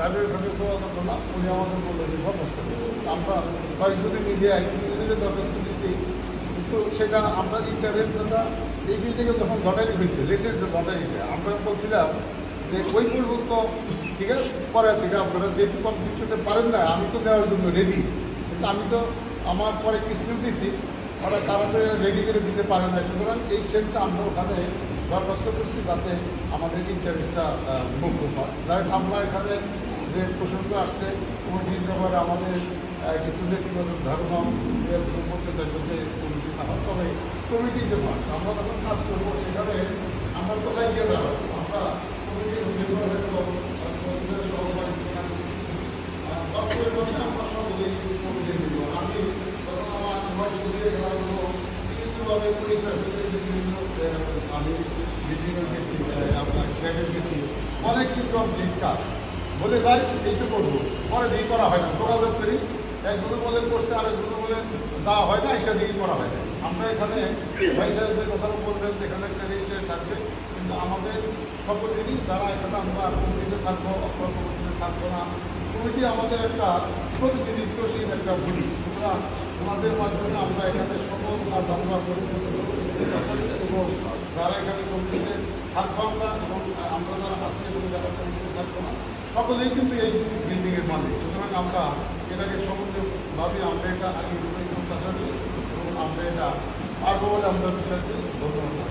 সাহেবের কাছে করলাম, উনি আমাদের বললেন যে দরখাস্ত আমরা কয়েকজনে মিডিয়া একজনের দরখাস্ত দিয়েছি, কিন্তু সেটা আমরা ইন্টারনেট যেটা এই বিল্ডিংয়ে যখন লটারি হয়েছে লেটের যে লটারিটা আমরা বলছিলাম যে ওই পর্যন্ত ঠিক আছে পরে থেকে আপনারা যেহেতু কমপ্লিট করতে পারেন না আমি তো দেওয়ার জন্য রেডি, কিন্তু আমি তো আমার পরে কিস্তি দিয়েছি, ওরা তাড়াতাড়ি রেডি করে দিতে পারে না, সুতরাং এই সেন্সে আমরা ওখানে দরখাস্ত করছি যাতে আমাদের ইন্টারেস্টটা মুকুব হয়। যাই আমরা এখানে যে প্রসঙ্গ আসছে কমিটির ব্যাপারে আমাদের কিছু ব্যক্তিগত ধারণা করতে চাইব যে কমিটি না হয়, তবে কমিটি যে মাস আমরা যখন কাজ করবো সেখানে আমরা কোথায় গিয়ে দাঁড়াবো, আমরা কমিটির আমরা সকলেই কমিটি দিব। আমি যখন আমার বিভিন্নভাবে পরিচয় আমি বিভিন্ন গেছি আপনার ক্যাডেট গেছি অনেক কিন্তু কাজ বলে যাই এই তো করবো, পরে দিয়ে করা হয় না, যোগাযোগ করি একজনে বলে করছে আরেকজনে বলে যা হয় না এটা দিয়ে করা হয় না। আমরা এখানে ভাই সাহেব যে কথা বললেন এখানে একটা রেজিস্ট্রেশন থাকবে, কিন্তু আমাদের সকলেরই যারা এখানে আমরা কমিটিতে থাকবো অথবা কমিটিতে থাকবো না, কমিটি আমাদের একটা প্রতিনিধিত্বশীল একটা বডি, সুতরাং ওনাদের মাধ্যমে আমরা এখানে সকল কাজ আমরা করি এবং যারা এখানে কমিটিতে থাকবো আমরা এবং আমরা যারা আসছি এবং যারা কমিটিতে থাকবো না সকলেই কিন্তু এই বিল্ডিংয়ের মালিক, সুতরাং আমরা এটাকে সমন্বয়ভাবে আমরা এটা আগে প্রত্যাশা করি এবং আমরা এটা পারবো বলে আমরা বিশ্বাস করি। ধন্যবাদ।